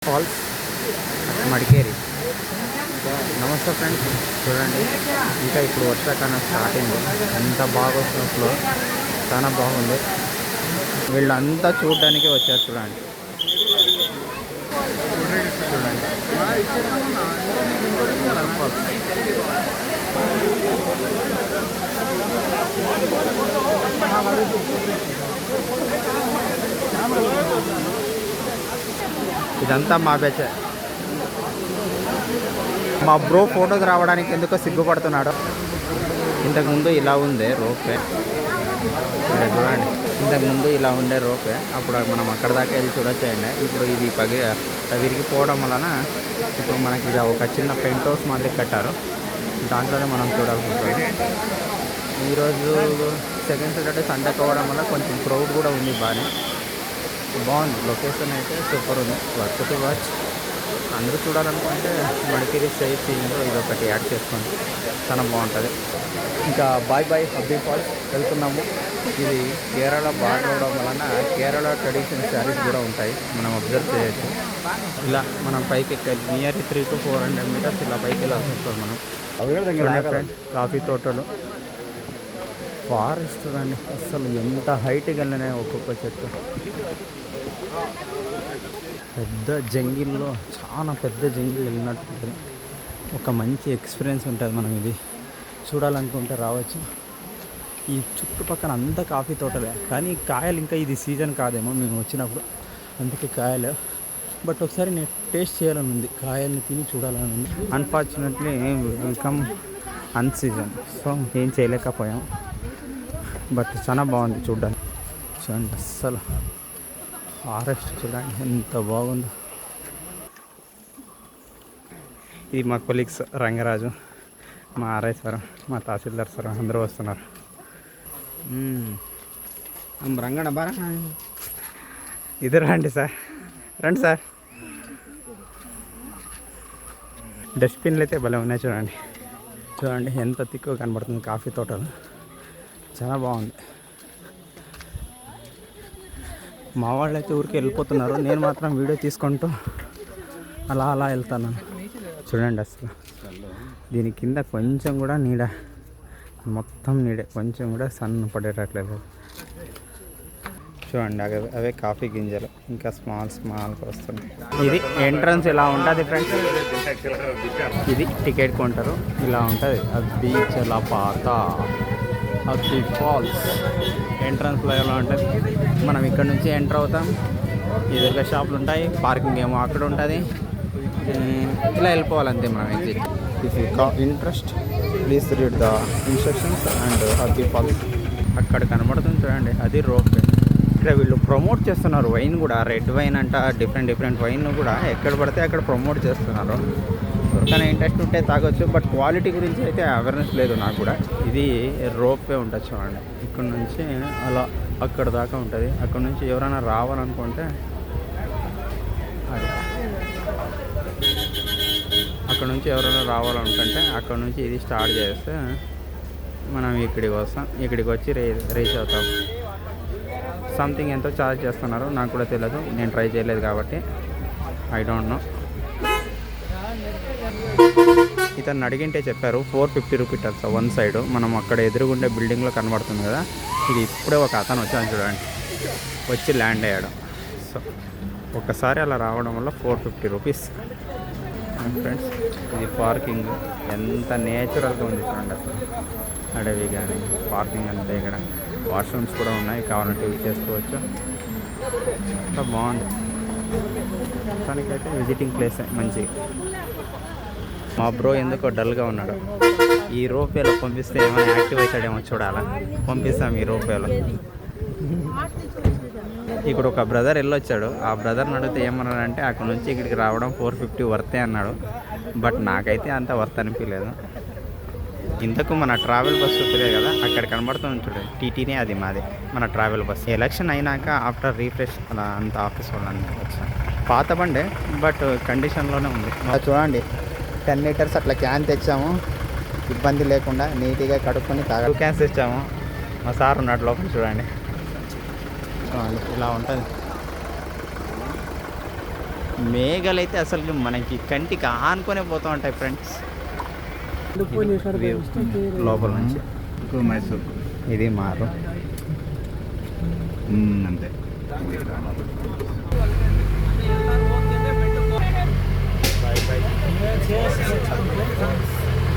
Falls Madikeri. నమస్తే friends, చూడండి ఇంకా ఇప్పుడు వర్షాకాలం స్టార్ట్ అయింది. ఎంత బాగా వస్తుంది ఫ్లో, చాలా బాగుంది. వీళ్ళంతా చూడడానికి వచ్చారు. చూడండి చూడండి ఇదంతా మా బ్యాచ్. మా బ్రో ఫోటోకి రావడానికి ఎందుకో సిగ్గుపడుతున్నాడు. ఇంతకుముందు ఇలా ఉంది రోపే, చూడండి. ఇంతకుముందు ఇలా ఉండే రోపే, అప్పుడు మనం అక్కడ దాకా వెళ్ళి చూడొచ్చేయండి. ఇప్పుడు ఇది విరిగిపోవడం వలన ఇప్పుడు మనకి ఇది ఒక చిన్న పెంట్ హౌస్ మాదిరి కట్టారు, దాంట్లోనే మనం చూడాల్సి ఉంటుంది. ఈరోజు సెకండ్ సాటర్డే సండే కావడం వల్ల కొంచెం క్రౌడ్ కూడా ఉంది. బాగుంది. లొకేషన్ అయితే సూపర్ ఉంది. Work to watch. అందరూ చూడాలనుకుంటే మడికేరి సైట్ సీన్లో ఇదొకటి యాడ్ చేసుకోండి, చాలా బాగుంటుంది. ఇంకా బాయ్ హబ్బీ ఫాల్స్ వెళ్తున్నాము. ఇది కేరళ బార్డర్ అవడం వలన కేరళ ట్రెడిషనల్ శారీస్ కూడా ఉంటాయి, మనం అబ్జర్వ్ చేయొచ్చు. ఇలా మనం పైకి ఎక్కాలి. నియర్లీ 300 to 400 meters ఇలా పైకి వెళ్ళాల్సి వస్తుంది మనం. ఫ్రెండ్ కాఫీ తోటలు, ఫారెస్ట్ చూడండి. అసలు ఎంత హైట్కి వెళ్ళినా ఒక్కొక్క చెట్టు. పెద్ద జంగిల్లో, చాలా పెద్ద జంగిల్ వెళ్ళినట్టు ఉంటుంది. ఒక మంచి ఎక్స్పీరియన్స్ ఉంటుంది. మనం ఇది చూడాలనుకుంటే రావచ్చు. ఈ చుట్టుపక్కల అంతా కాఫీ తోటలే, కానీ కాయలు ఇంకా ఇది సీజన్ కాదేమో మేము వచ్చినప్పుడు, అందుకే కాయలు. బట్ ఒకసారి నేను టేస్ట్ చేయాలని ఉంది, కాయల్ని తిని చూడాలని ఉంది. అన్ఫార్చునేట్లీ వెల్కమ్ అన్ సీజన్, సో ఏం చేయలేకపోయాం. బట్ చాలా బాగుంది చూడడానికి. చూడండి అస్సలు ఫారెస్ట్ చూడండి ఎంత బాగుందో. ఇది మా కొలీగ్స్ రంగరాజు, మా ఆర్ఐ సార్, మా తహసీల్దార్ సార్ అందరూ వస్తున్నారు. రంగడ బాగా ఇది రండి సార్, రండి సార్. డస్ట్బిన్లు అయితే భలే ఉన్నాయి చూడండి. చూడండి ఎంత తిక్కువ కనబడుతుంది కాఫీ తోటలు, చాలా బాగుంది. మా వాళ్ళు అయితే ఊరికి వెళ్ళిపోతున్నారు, నేను మాత్రం వీడియో తీసుకుంటూ అలా వెళ్తాను. చూడండి అసలు దీని కింద కొంచెం కూడా నీడ, మొత్తం నీడే, కొంచెం కూడా సన్ పడేటట్లేదు. చూడండి అవే కాఫీ గింజలు ఇంకా స్మాల్గా వస్తున్నాయి. ఇది ఎంట్రన్స్ ఇలా ఉంటుంది ఫ్రెండ్స్. ఇది టికెట్ కౌంటరు ఇలా ఉంటుంది. అది చాలా పాత హబ్బీ ఫాల్స్. ఎంట్రన్స్లో ఎలా ఉంటుంది, మనం ఇక్కడ నుంచి ఎంటర్ అవుతాం. ఎదురుగా షాపులు ఉంటాయి, పార్కింగ్ ఏమో అక్కడ ఉంటుంది. ఇలా వెళ్ళిపోవాలంతే మనం exit. If you interest please read the instructions and hubby falls. అక్కడ కనబడుతుంది చూడండి, అది రోప్ వే. ఇక్కడ వీళ్ళు ప్రమోట్ చేస్తున్నారు వైన్ కూడా, రెడ్ వైన్ అంట, డిఫరెంట్ వైన్ కూడా ఎక్కడ పడితే అక్కడ ప్రమోట్ చేస్తున్నారు. ఎవరికైనా ఇంట్రెస్ట్ ఉంటే తాగొచ్చు, బట్ క్వాలిటీ గురించి అయితే అవేర్నెస్ లేదు నాకు కూడా. ఇది రోపే ఉంటుంది చూడండి, ఇక్కడ నుంచి అలా అక్కడ దాకా ఉంటుంది. అక్కడ నుంచి ఎవరైనా రావాలనుకుంటే అక్కడ నుంచి అక్కడ నుంచి ఇది స్టార్ట్ చేస్తే మనం ఇక్కడికి వస్తాం. ఇక్కడికి వచ్చి రీచ్ అవుతాం. సంథింగ్ ఎంతో ఛార్జ్ చేస్తున్నారు, నాకు కూడా తెలియదు, నేను ట్రై చేయలేదు కాబట్టి ఐ డోంట్ నో. ఇతను అడిగింటే చెప్పారు 450 రూపీస్ వన్ సైడ్. మనం అక్కడ ఎదురుగుండే బిల్డింగ్లో కనబడుతుంది కదా, ఇది ఇప్పుడే ఒక అతను వచ్చాను చూడండి, వచ్చి ల్యాండ్ అయ్యాడు. సో ఒకసారి అలా రావడం వల్ల 450 రూపీస్ ఫ్రెండ్స్. ఇది పార్కింగ్ ఎంత నేచురల్గా ఉంది చూడండి. అసలు అడవి కానీ పార్కింగ్ అంతా, ఇక్కడ వాష్రూమ్స్ కూడా ఉన్నాయి, కావాలంటే యూజ్ చేసుకోవచ్చు. అంతా బాగుంది. దానికైతే విజిటింగ్ ప్లేస్ మంచి. మా బ్రో ఎందుకో డల్గా ఉన్నాడు. ఈ రోపేలో పంపిస్తే ఏమైనా యాక్టివ్ అవుతాడేమో చూడాలా. పంపిస్తాం ఈ రోపేలో. ఇక్కడ ఒక బ్రదర్ వెళ్ళొచ్చాడు, ఆ బ్రదర్ని అడిగితే ఏమన్నాడంటే అక్కడ నుంచి ఇక్కడికి రావడం 450 వర్తే అన్నాడు. బట్ నాకైతే అంత వర్త్ అనిపించలేదు. ఇంతకు మన ట్రావెల్ బస్ చూపలే కదా, అక్కడ కనబడుతుంది చూడండి, టీటీనే అది మాది, మన ట్రావెల్ బస్. ఎలక్షన్ అయినాక ఆఫ్టర్ రీఫ్రెష్ అలా అంత ఆఫీస్ వాళ్ళని వచ్చాను. పాత బండే బట్ కండిషన్లోనే ఉంది. చూడండి 10 లీటర్స్ అట్లా క్యాన్ తెచ్చాము, ఇబ్బంది లేకుండా నీట్గా కడుక్కొని 2 క్యాన్స్ తెచ్చాము. మా సార్ ఉన్నాడు లోపల చూడండి. ఇలా ఉంటుంది. మేఘాలు అయితే అసలు మనకి కంటికి ఆనుకొనే పోతూ ఉంటాయి ఫ్రెండ్స్. లోపల నుంచి మైసూర్ ఇది మారు అంతే.